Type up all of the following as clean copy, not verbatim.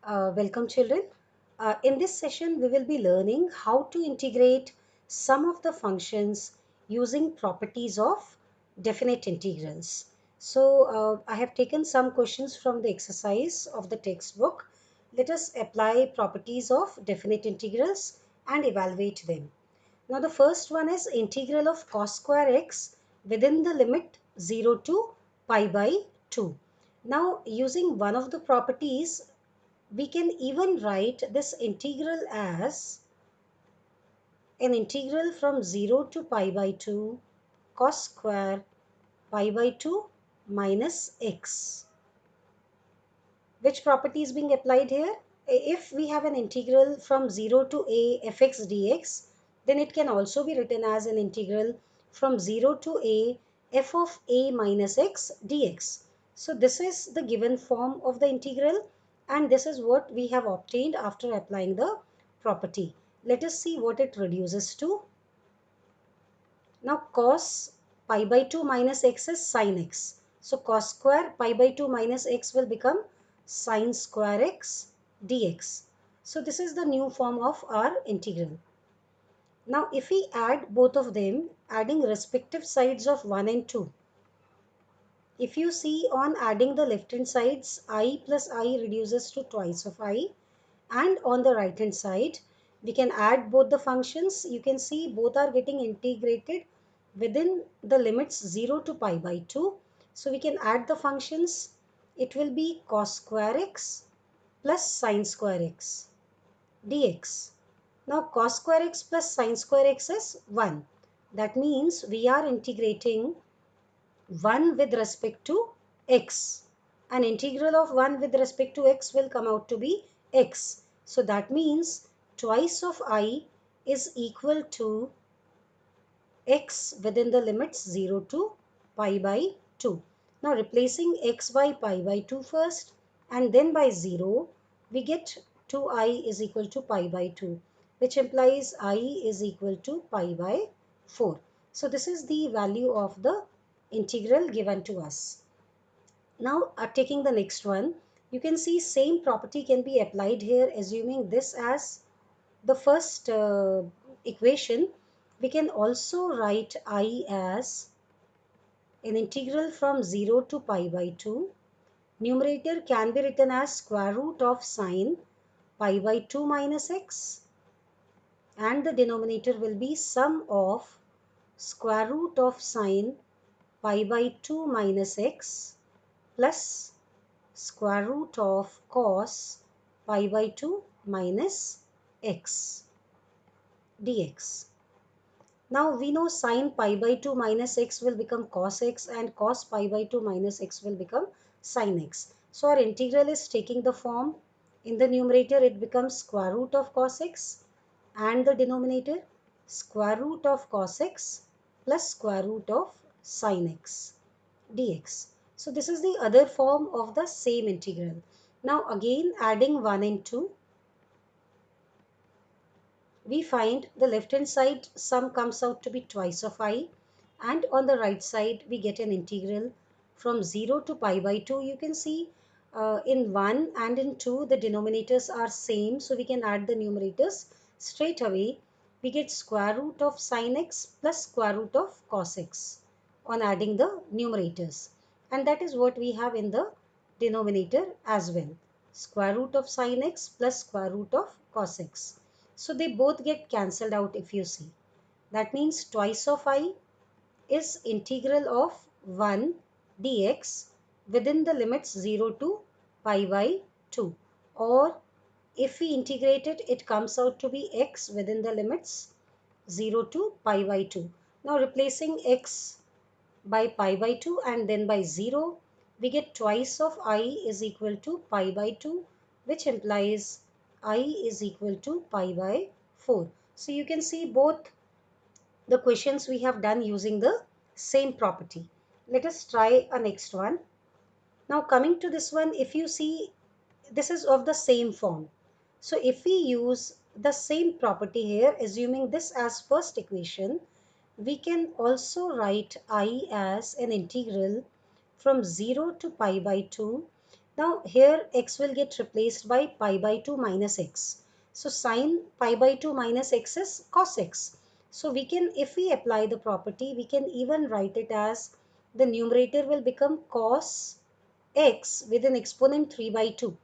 Welcome children. In this session we will be learning how to integrate some of the functions using properties of definite integrals. I have taken some questions from the exercise of the textbook. Let us apply properties of definite integrals and evaluate them. Now the first one is integral of cos square x within the limit 0 to pi by 2. Now using one of the properties, we can even write this integral as an integral from 0 to pi by 2 cos square pi by 2 minus x. Which property is being applied here? If we have an integral from 0 to a fx dx, then it can also be written as an integral from 0 to a f of a minus x dx. So this is the given form of the integral, and this is what we have obtained after applying the property. Let us see what it reduces to. Now cos pi by 2 minus x is sin x. So cos square pi by 2 minus x will become sin square x dx. So this is the new form of our integral. Now if we add both of them, adding respective sides of 1 and 2. If you see, on adding the left hand sides, I plus I reduces to twice of I, and on the right hand side we can add both the functions. You can see both are getting integrated within the limits 0 to pi by 2. So we can add the functions. It will be cos square x plus sin square x dx. Now cos square x plus sin square x is 1. That means we are integrating 1 with respect to x. An integral of 1 with respect to x will come out to be x. So that means twice of I is equal to x within the limits 0 to pi by 2. Now replacing x by pi by 2 first and then by 0, we get 2I is equal to pi by 2, which implies I is equal to pi by 4. So this is the value of the integral given to us. Now taking the next one, you can see same property can be applied here, assuming this as the first equation. We can also write I as an integral from 0 to pi by 2. Numerator can be written as square root of sine pi by 2 minus x, and the denominator will be sum of square root of sine pi by 2 minus x plus square root of cos pi by 2 minus x dx. Now we know sine pi by 2 minus x will become cos x, and cos pi by 2 minus x will become sin x. So our integral is taking the form, in the numerator it becomes square root of cos x, and the denominator square root of cos x plus square root of sin x dx. So this is the other form of the same integral. Now again adding 1 and 2, we find the left hand side sum comes out to be twice of I, and on the right side we get an integral from 0 to pi by 2. You can see in 1 and in 2 the denominators are same, so we can add the numerators straight away. We get square root of sin x plus square root of cos x on adding the numerators, and that is what we have in the denominator as well, square root of sin x plus square root of cos x. So they both get cancelled out if you see. That means twice of I is integral of 1 dx within the limits 0 to pi by 2. Or if we integrate it, it comes out to be x within the limits 0 to pi by 2. Now replacing x by pi by 2 and then by 0, we get twice of I is equal to pi by 2, which implies I is equal to pi by 4. So you can see both the questions we have done using the same property. Let us try a next one. Now coming to this one, if you see, this is of the same form. So if we use the same property here, assuming this as first equation, we can also write I as an integral from 0 to pi by 2 Now here x will get replaced by pi by 2 minus x. So sine pi by 2 minus x is cos x. So we can, if we apply the property, we can even write it as the numerator will become cos x with an exponent 3 by 2,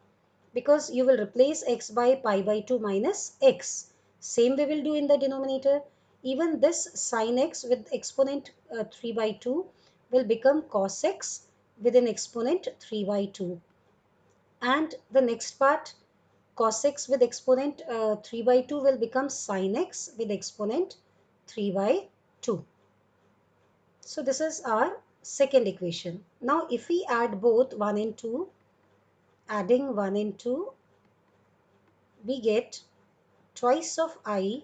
because you will replace x by pi by 2 minus x. Same we will do in the denominator. Even this sin x with exponent 3 by 2 will become cos x with an exponent 3 by 2. And the next part, cos x with exponent 3 by 2 will become sin x with exponent 3 by 2. So this is our second equation. Now if we add both 1 and 2, adding 1 and 2, we get twice of I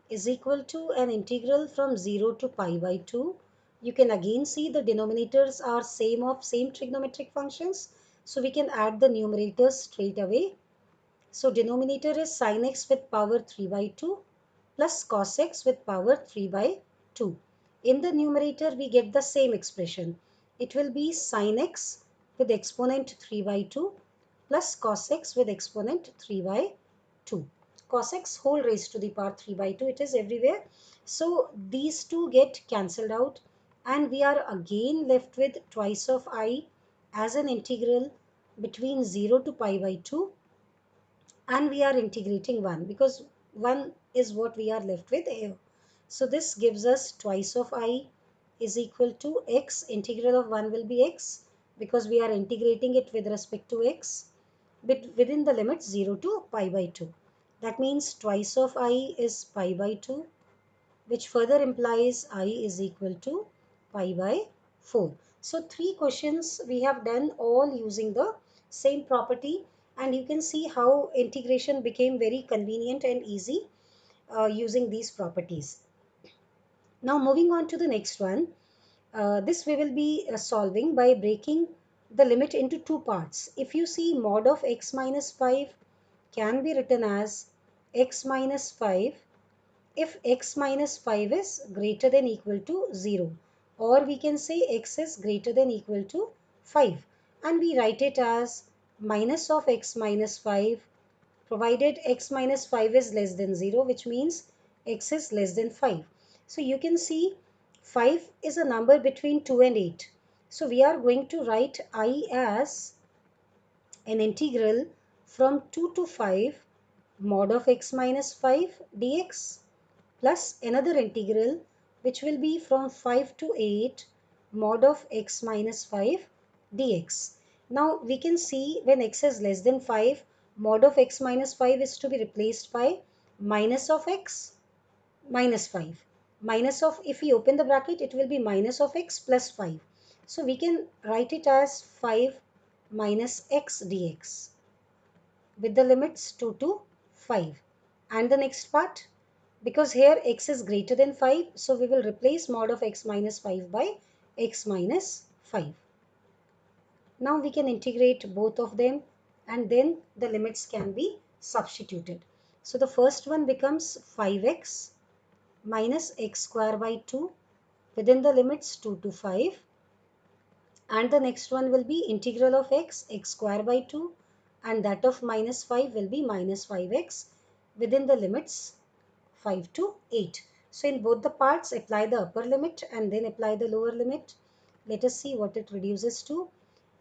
is equal to an integral from 0 to pi by 2. You can again see the denominators are same of same trigonometric functions. So we can add the numerators straight away. So denominator is sin x with power 3 by 2 plus cos x with power 3 by 2. In the numerator we get the same expression. It will be sin x with exponent 3 by 2 plus cos x with exponent 3 by 2. Cos x whole raised to the power 3 by 2, it is everywhere. So these two get cancelled out and we are again left with twice of I as an integral between 0 to pi by 2, and we are integrating 1 because 1 is what we are left with here. So this gives us twice of I is equal to x. Integral of 1 will be x because we are integrating it with respect to x, but within the limits 0 to pi by 2. That means twice of I is pi by 2, which further implies I is equal to pi by 4. So three questions we have done all using the same property, and you can see how integration became very convenient and easy using these properties. Now moving on to the next one. This we will be solving by breaking the limit into two parts. If you see, mod of x minus 5 can be written as x minus 5 if x minus 5 is greater than equal to 0, or we can say x is greater than equal to 5, and we write it as minus of x minus 5 provided x minus 5 is less than 0, which means x is less than 5. So you can see 5 is a number between 2 and 8. So we are going to write I as an integral from 2 to 5 mod of x minus 5 dx plus another integral which will be from 5 to 8 mod of x minus 5 dx. Now we can see when x is less than 5, mod of x minus 5 is to be replaced by minus of x minus 5. Minus of, if we open the bracket, it will be minus of x plus 5. So we can write it as 5 minus x dx with the limits 2 to 5. And the next part, because here x is greater than 5, so we will replace mod of x minus 5 by x minus 5. Now we can integrate both of them and then the limits can be substituted. So the first one becomes 5x minus x square by 2 within the limits 2 to 5, and the next one will be integral of x square by 2, and that of minus 5 will be minus 5x within the limits 5 to 8. So in both the parts, apply the upper limit and then apply the lower limit. Let us see what it reduces to.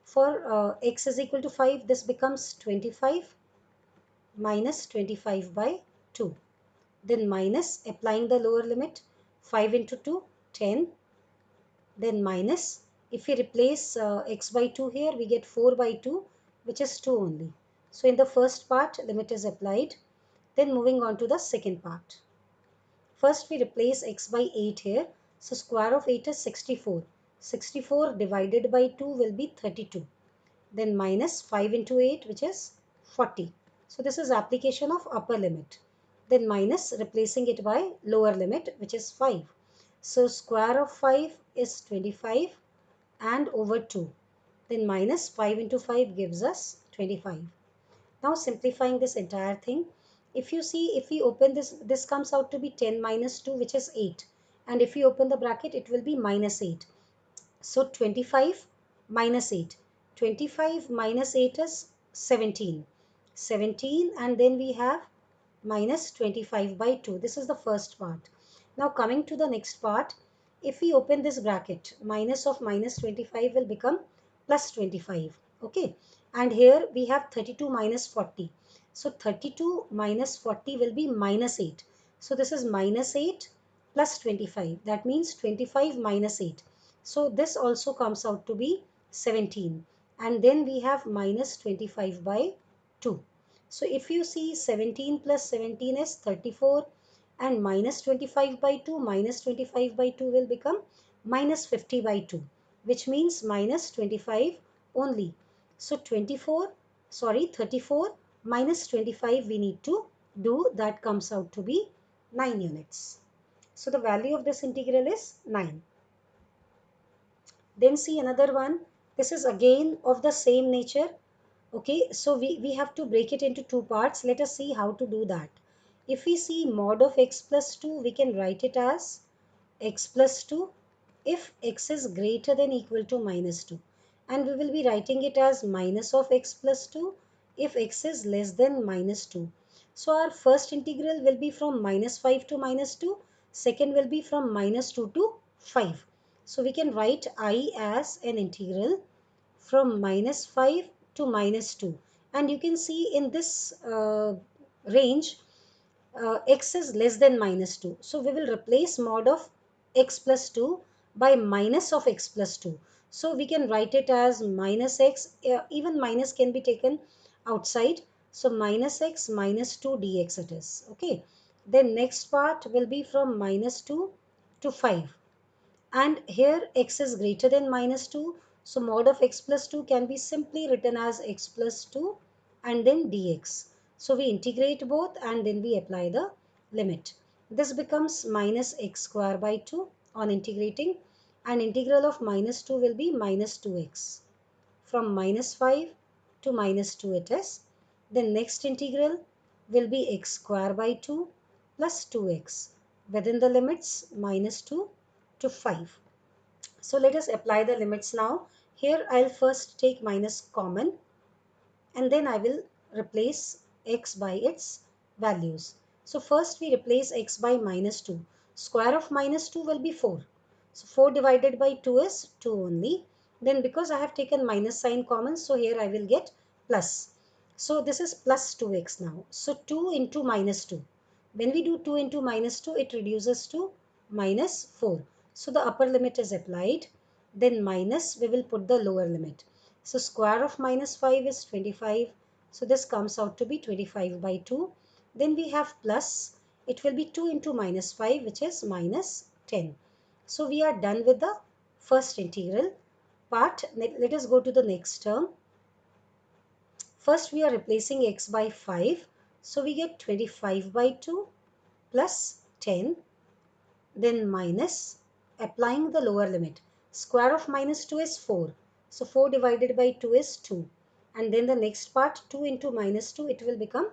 For x is equal to 5, this becomes 25 minus 25 by 2. Then minus, applying the lower limit, 5 into 2, 10. Then minus, if we replace x by 2 here, we get 4 by 2, which is 2 only. So in the first part, limit is applied. Then moving on to the second part. First we replace x by 8 here. So square of 8 is 64. 64 divided by 2 will be 32. Then minus 5 into 8, which is 40. So this is application of upper limit. Then minus, replacing it by lower limit, which is 5. So square of 5 is 25 and over 2. Then minus 5 into 5 gives us 25. Now simplifying this entire thing, if you see, if we open this, this comes out to be 10 minus 2, which is 8. And if we open the bracket, it will be minus 8. So 25 minus 8. 25 minus 8 is 17. 17, and then we have minus 25 by 2. This is the first part. Now coming to the next part, if we open this bracket, minus of minus 25 will become plus 25. Okay. And here we have 32 minus 40. So 32 minus 40 will be minus 8. So this is minus 8 plus 25. That means 25 minus 8. So this also comes out to be 17. And then we have minus 25 by 2. So if you see 17 plus 17 is 34, and minus 25 by 2 minus 25 by 2 will become minus 50 by 2, which means minus 25 only. So 34 minus 25 we need to do, that comes out to be 9 units. So the value of this integral is 9. Then see another one. This is again of the same nature. Okay, so we have to break it into two parts. Let us see how to do that. If we see mod of x plus 2, we can write it as x plus 2 if x is greater than equal to minus 2. And we will be writing it as minus of x plus 2 if x is less than minus 2. So our first integral will be from minus 5 to minus 2. Second will be from minus 2 to 5. So we can write I as an integral from minus 5 to minus 2. And you can see in this range, x is less than minus 2. So we will replace mod of x plus 2 by minus of x plus 2. So we can write it as minus x, even minus can be taken outside. So minus x minus 2 dx it is. Okay. Then next part will be from minus 2 to 5. And here x is greater than minus 2. So mod of x plus 2 can be simply written as x plus 2 and then dx. So we integrate both and then we apply the limit. This becomes minus x square by 2 on integrating, and integral of minus 2 will be minus 2x. From minus 5 to minus 2 it is. The next integral will be x square by 2 plus 2x within the limits minus 2 to 5. So let us apply the limits now. Here I'll first take minus common, and then I will replace x by its values. So first we replace x by minus 2. Square of minus 2 will be 4. So 4 divided by 2 is 2 only. Then because I have taken minus sign common, so here I will get plus. So this is plus 2x now. So 2 into minus 2. When we do 2 into minus 2, it reduces to minus 4. So the upper limit is applied. Then minus, we will put the lower limit. So square of minus 5 is 25. So this comes out to be 25 by 2. Then we have plus. It will be 2 into minus 5, which is minus 10. So we are done with the first integral part. Let us go to the next term. First we are replacing x by 5. So we get 25 by 2 plus 10. Then minus, applying the lower limit. Square of minus 2 is 4. So 4 divided by 2 is 2. And then the next part, 2 into minus 2, it will become,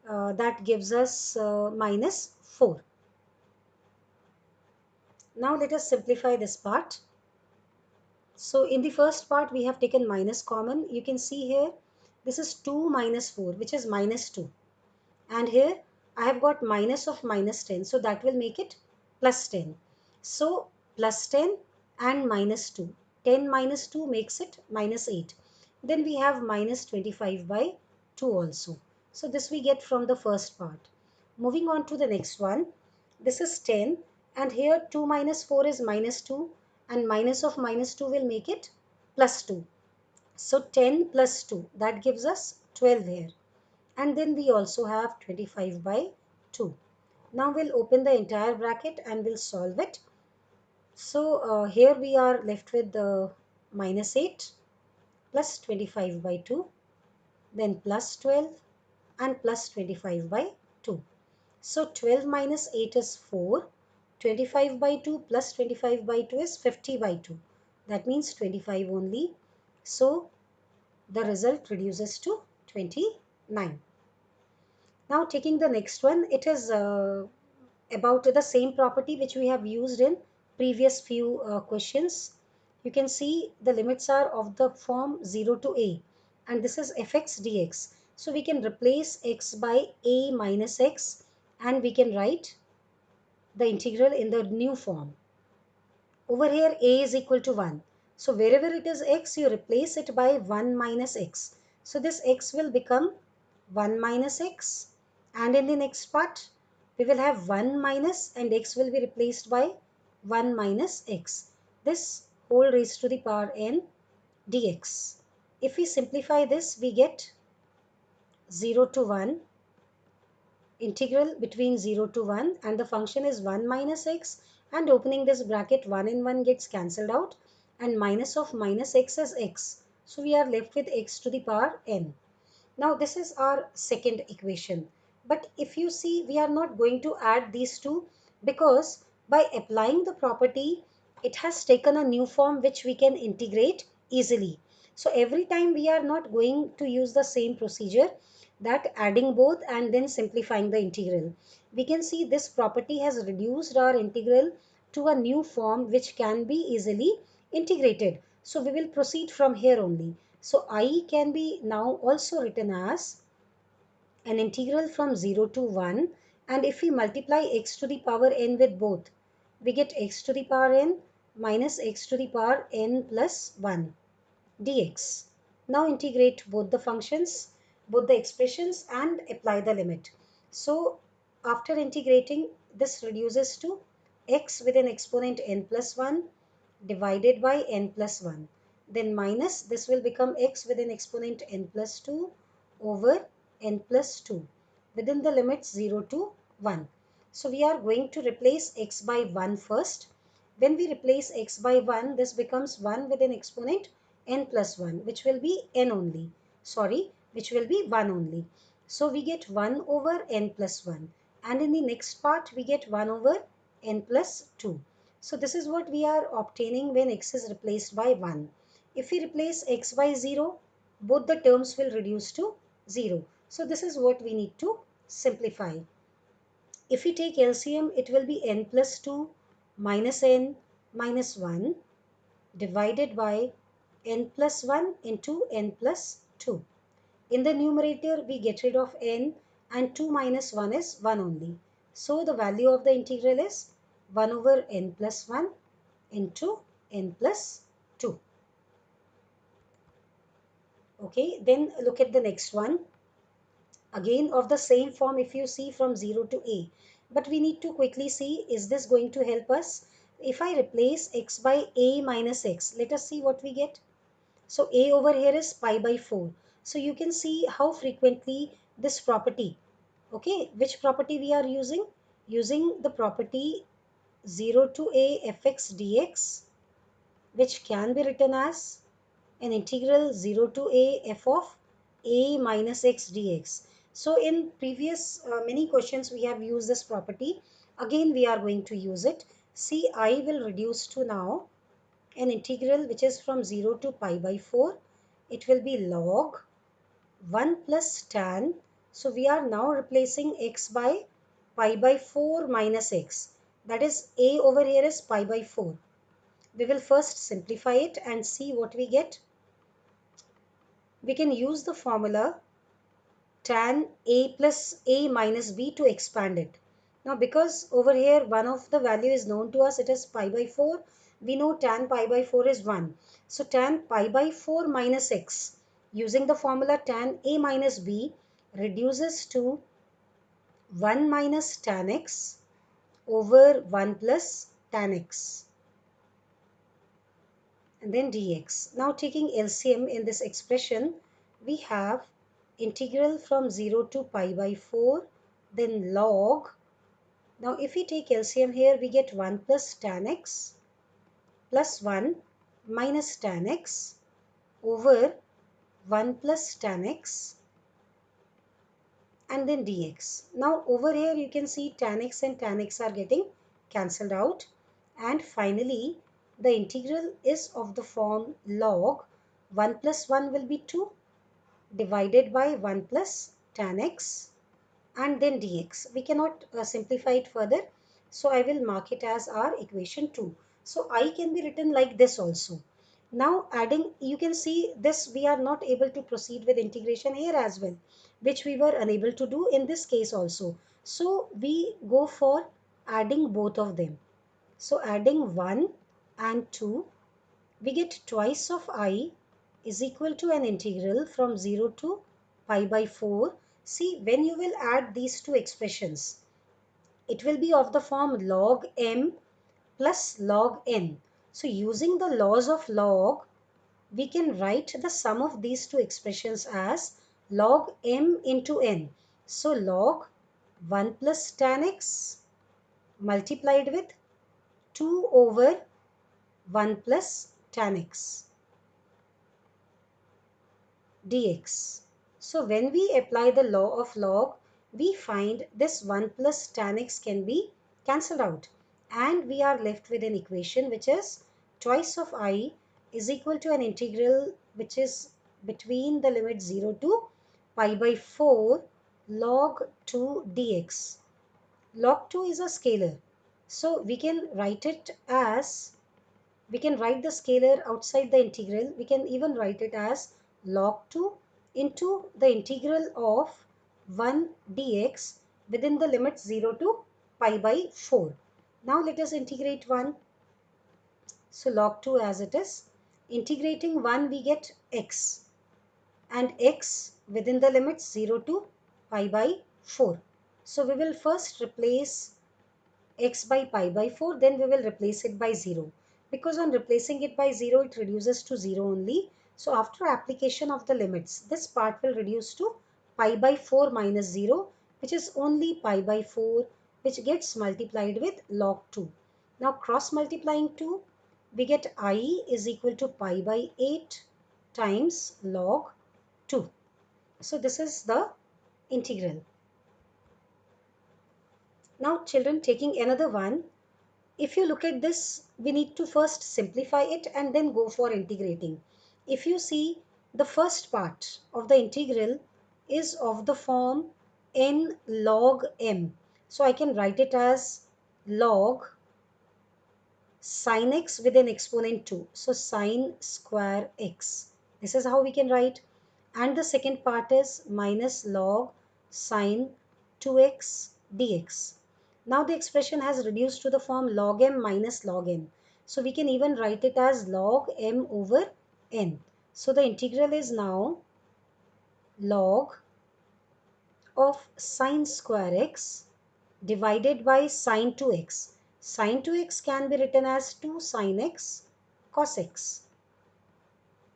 that gives us minus 4. Now let us simplify this part. So in the first part, we have taken minus common. You can see here, this is 2 minus 4, which is minus 2. And here I have got minus of minus 10. So that will make it plus 10. So plus 10 and minus 2. 10 minus 2 makes it minus 8. Then we have minus 25 by 2 also. So this we get from the first part. Moving on to the next one. This is 10, and here 2 minus 4 is minus 2, and minus of minus 2 will make it plus 2. So 10 plus 2, that gives us 12 here. And then we also have 25 by 2. Now we'll open the entire bracket and we'll solve it. So here we are left with the minus 8 plus 25 by 2, then plus 12 and plus 25 by 2. So 12 minus 8 is 4. 25 by 2 plus 25 by 2 is 50 by 2. That means 25 only. So the result reduces to 29. Now taking the next one, it is about the same property which we have used in previous few questions. You can see the limits are of the form 0 to a, and this is fx dx. So we can replace x by a minus x, and we can write the integral in the new form. Over here a is equal to 1. So wherever it is x, you replace it by 1 minus x. So this x will become 1 minus x. And in the next part, we will have 1 minus and x will be replaced by 1 minus x. This whole raised to the power n dx. If we simplify this, we get 0 to 1, integral between 0 to 1, and the function is 1 minus x, and opening this bracket 1 and 1 gets cancelled out, and minus of minus x is x. So we are left with x to the power n. Now this is our second equation. But if you see, we are not going to add these two, because by applying the property, it has taken a new form which we can integrate easily. So every time we are not going to use the same procedure, that adding both and then simplifying the integral. We can see this property has reduced our integral to a new form which can be easily integrated. So we will proceed from here only. So I can be now also written as an integral from 0 to 1, and if we multiply x to the power n with both, we get x to the power n minus x to the power n plus 1 dx. Now integrate both the functions, both the expressions, and apply the limit. So after integrating, this reduces to x with an exponent n plus 1 divided by n plus 1. Then minus, this will become x with an exponent n plus 2 over n plus 2 within the limits 0 to 1. So we are going to replace x by 1 first. When we replace x by 1, this becomes 1 with an exponent n plus 1, which will be n only. Sorry, which will be 1 only. So we get 1 over n plus 1. And in the next part, we get 1 over n plus 2. So this is what we are obtaining when x is replaced by 1. If we replace x by 0, both the terms will reduce to 0. So this is what we need to simplify. If we take LCM, it will be n plus 2 minus n minus 1 divided by n plus 1 into n plus 2. In the numerator, we get rid of n, and 2 minus 1 is 1 only. So the value of the integral is 1 over n plus 1 into n plus 2. Okay, then look at the next one. Again of the same form, if you see from 0 to a. But we need to quickly see, is this going to help us? If I replace x by a minus x, let us see what we get. So a over here is pi by 4. So you can see how frequently this property, okay, which property we are using? Using the property 0 to a fx dx, which can be written as an integral 0 to a f of a minus x dx. So in previous many questions we have used this property. Again we are going to use it. See, I will reduce to now an integral which is from 0 to pi by 4. It will be log 1 plus tan. So we are now replacing x by pi by 4 minus x. That is, a over here is pi by 4. We will first simplify it and see what we get. We can use the formula tan a plus a minus b to expand it. Now because over here one of the value is known to us, it is pi by 4. We know tan pi by 4 is 1. So tan pi by 4 minus x, using the formula tan a minus b, reduces to 1 minus tan x over 1 plus tan x, and then dx. Now taking LCM in this expression, we have integral from 0 to pi by 4, then log. Now if we take LCM here, we get 1 plus tan x plus 1 minus tan x over 1 plus tan x, and then dx. Now over here you can see tan x and tan x are getting cancelled out, and finally the integral is of the form log 1 plus 1 will be 2 divided by 1 plus tan x, and then dx. We cannot simplify it further, so I will mark it as our equation 2. So I can be written like this also. Now adding, you can see this, we are not able to proceed with integration here as well, which we were unable to do in this case also. So we go for adding both of them. So adding 1 and 2, we get twice of I is equal to an integral from 0 to pi by 4. See, when you will add these two expressions, it will be of the form log m plus log n. So using the laws of log, we can write the sum of these two expressions as log m into n. So log 1 plus tan x multiplied with 2 over 1 plus tan x dx. So when we apply the law of log, we find this 1 plus tan x can be cancelled out, and we are left with an equation which is twice of I is equal to an integral which is between the limit 0 to pi by 4 log 2 dx. Log 2 is a scalar, so we can write it as, we can write the scalar outside the integral. We can even write it as log 2 into the integral of 1 dx within the limit 0 to pi by 4. Now let us integrate 1. So log 2 as it is. Integrating 1, we get x, and x within the limits 0 to pi by 4. So we will first replace x by pi by 4, then we will replace it by 0, because on replacing it by 0 it reduces to 0 only. So after application of the limits, this part will reduce to pi by 4 minus 0, which is only pi by 4, which gets multiplied with log 2. Now cross multiplying 2, we get I is equal to pi by 8 times log 2. So this is the integral. Now children, taking another one, if you look at this, we need to first simplify it and then go for integrating. If you see, the first part of the integral is of the form n log m. So I can write it as log sine x with an exponent 2. So sine square x. This is how we can write. And the second part is minus log sine 2x dx. Now the expression has reduced to the form log m minus log n. So we can even write it as log m over n. So the integral is now log of sine square x divided by sine 2x. Sine 2x can be written as 2 sine x cos x.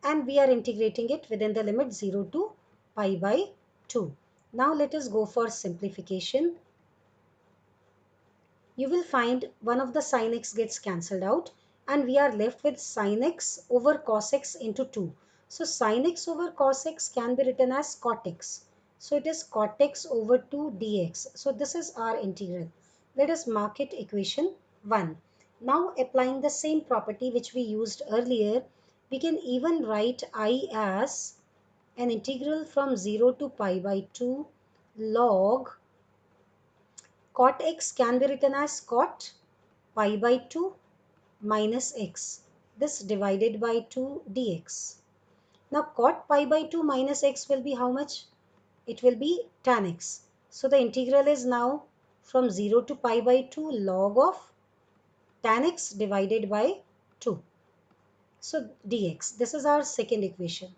And we are integrating it within the limit 0 to pi by 2. Now let us go for simplification. You will find one of the sin x gets cancelled out, and we are left with sin x over cos x into 2. So sin x over cos x can be written as cot x. So it is cot x over 2 dx. So this is our integral. Let us mark it equation 1. Now applying the same property which we used earlier, we can even write I as an integral from 0 to pi by 2 log cot x can be written as cot pi by 2 minus x. This divided by 2 dx. Now cot pi by 2 minus x will be how much? It will be tan x. So the integral is now from 0 to pi by 2 log of tan x divided by 2. So dx. This is our second equation.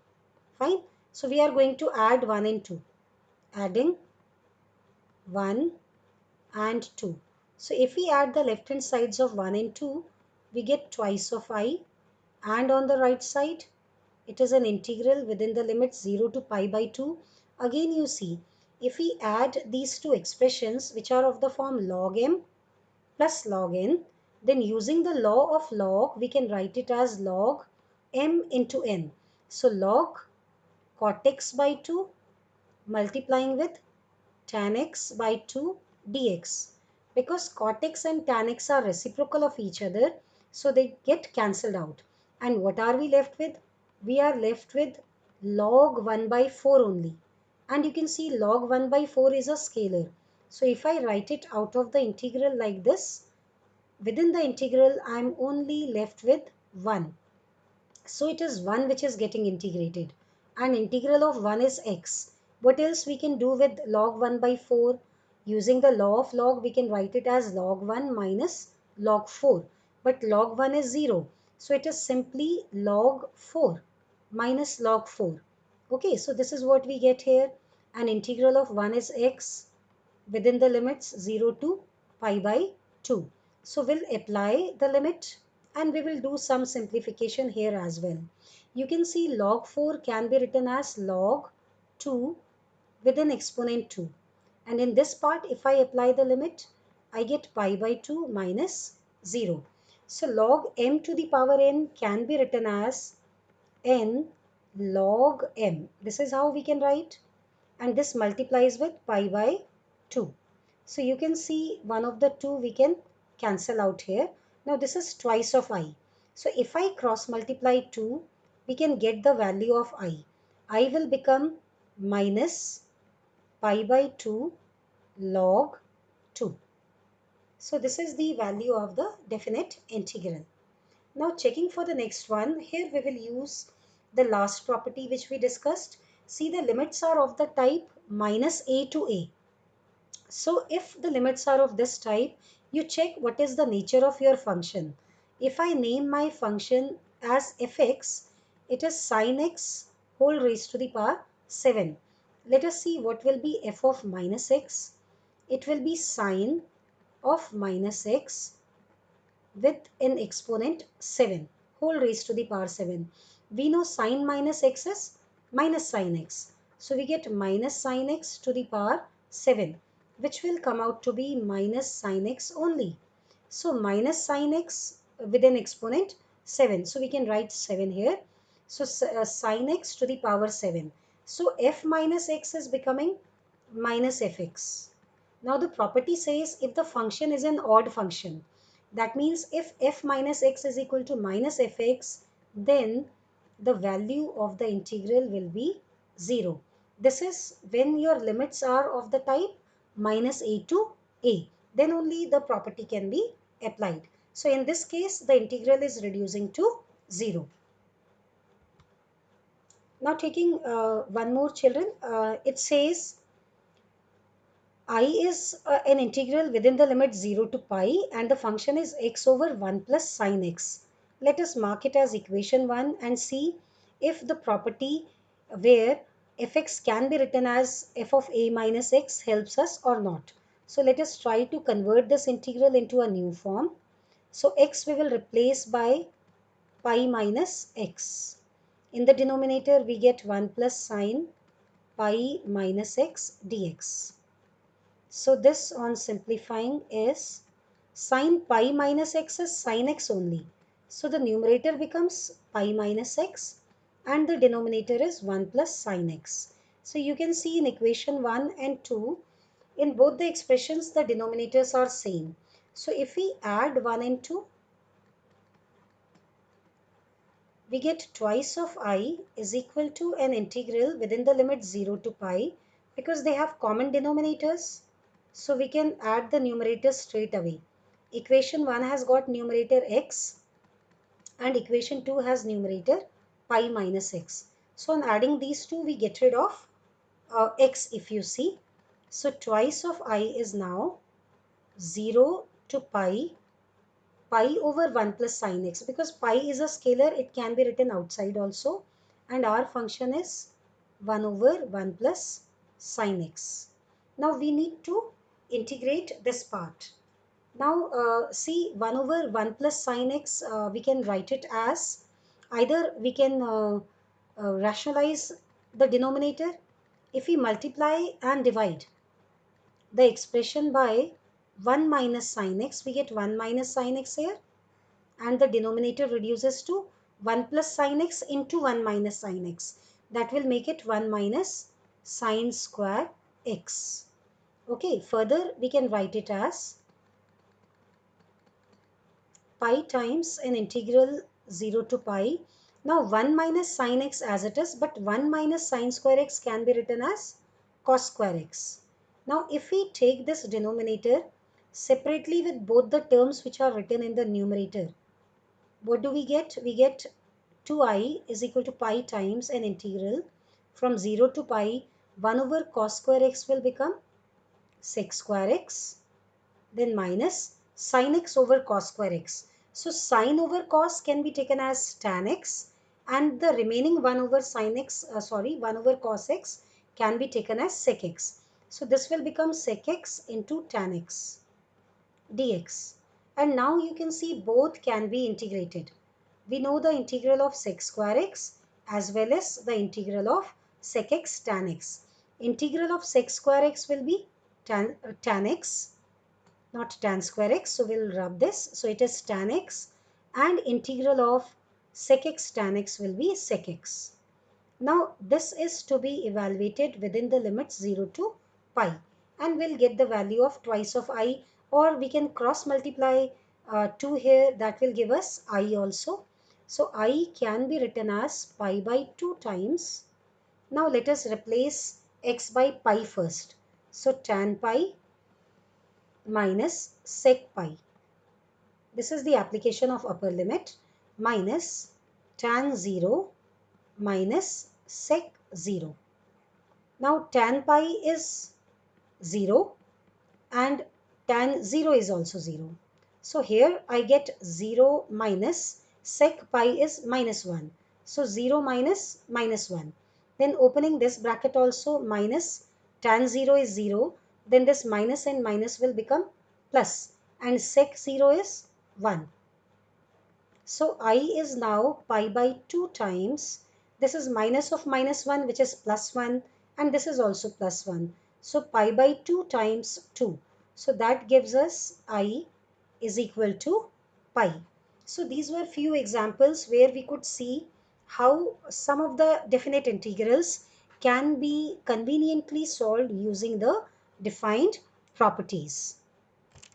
Fine. So we are going to add 1 and 2. Adding 1 and 2. So if we add the left hand sides of 1 and 2, we get twice of I, and on the right side it is an integral within the limits 0 to pi by 2. Again you see, if we add these two expressions which are of the form log m plus log n, then using the law of log we can write it as log m into n. So log cot x by 2 multiplying with tan x by 2 dx. Because cot x and tan x are reciprocal of each other, so they get cancelled out. And what are we left with? We are left with log 1 by 4 only. And you can see log 1 by 4 is a scalar. So if I write it out of the integral like this, within the integral I am only left with 1. So it is 1 which is getting integrated, and integral of 1 is x. What else we can do with log 1 by 4? Using the law of log, we can write it as log 1 minus log 4. But log 1 is 0. So it is simply log 4 minus log 4. Okay, so this is what we get here. An integral of 1 is x within the limits 0 to pi by 2. So we'll apply the limit and we will do some simplification here as well. You can see log 4 can be written as log 2 with an exponent 2. And in this part, if I apply the limit, I get pi by 2 minus 0. So log m to the power n can be written as n log m. This is how we can write, and this multiplies with pi by 2. So you can see one of the two we can cancel out here. Now this is twice of I. So if I cross multiply 2, we can get the value of I. I will become minus pi by 2 log 2. So this is the value of the definite integral. Now checking for the next one, here we will use the last property which we discussed. See, the limits are of the type minus a to a. So if the limits are of this type, you check what is the nature of your function. If I name my function as fx, it is sine x whole raised to the power 7. Let us see what will be f of minus x. It will be sine of minus x with an exponent 7 whole raised to the power 7. We know sine minus x is minus sine x. So we get minus sine x to the power 7, which will come out to be minus sine x only. So minus sine x with an exponent 7. So we can write 7 here. So sine x to the power 7. So f minus x is becoming minus fx. Now the property says if the function is an odd function, that means if f minus x is equal to minus fx, then the value of the integral will be 0. This is when your limits are of the type minus a to a. Then only the property can be applied. So in this case, the integral is reducing to 0. Now taking one more, children, it says I is an integral within the limit 0 to pi, and the function is x over 1 plus sine x. Let us mark it as equation 1 and see if the property where fx can be written as f of a minus x helps us or not. So let us try to convert this integral into a new form. So x we will replace by pi minus x. In the denominator we get 1 plus sine pi minus x dx. So this on simplifying is sine pi minus x is sine x only. So the numerator becomes pi minus x and the denominator is 1 plus sine x. So you can see in equation 1 and 2, in both the expressions the denominators are same. So if we add 1 and 2, we get twice of I is equal to an integral within the limit 0 to pi, because they have common denominators. So we can add the numerators straight away. Equation 1 has got numerator x and equation 2 has numerator pi minus x. So on adding these two, we get rid of x, if you see. So twice of I is now 0 to pi over 1 plus sine x, because pi is a scalar, it can be written outside also, and our function is 1 over 1 plus sine x. Now we need to integrate this part. Now see, 1 over 1 plus sine x, we can write it as, either we can rationalize the denominator. If we multiply and divide the expression by 1 minus sine x, we get 1 minus sine x here, and the denominator reduces to 1 plus sine x into 1 minus sine x. That will make it 1 minus sine square x. Okay, further we can write it as pi times an integral 0 to pi. Now 1 minus sine x as it is, but 1 minus sine square x can be written as cos square x. Now if we take this denominator separately with both the terms which are written in the numerator, what do we get? We get 2I is equal to pi times an integral from 0 to pi 1 over cos square x will become sec square x, then minus sin x over cos square x. So sin over cos can be taken as tan x, and the remaining 1 over sin x, 1 over cos x can be taken as sec x. So this will become sec x into tan x dx. And now you can see both can be integrated. We know the integral of sec square x as well as the integral of sec x tan x. Integral of sec square x will be tan x, not tan square x. So we'll rub this. So it is tan x, and integral of sec x tan x will be sec x. Now this is to be evaluated within the limits 0 to pi, and we'll get the value of twice of I, or we can cross multiply 2 here, that will give us I also. So I can be written as pi by 2 times. Now let us replace x by pi first. So tan pi minus sec pi. This is the application of upper limit, minus tan 0 minus sec 0. Now tan pi is 0 and tan 0 is also 0. So here I get 0 minus sec pi is minus 1. So 0 minus minus 1. Then opening this bracket also, minus tan 0 is 0. Then this minus and minus will become plus, and sec 0 is 1. So I is now pi by 2 times, this is minus of minus 1 which is plus 1, and this is also plus 1. So pi by 2 times 2. So that gives us I is equal to pi. So these were few examples where we could see how some of the definite integrals can be conveniently solved using the defined properties.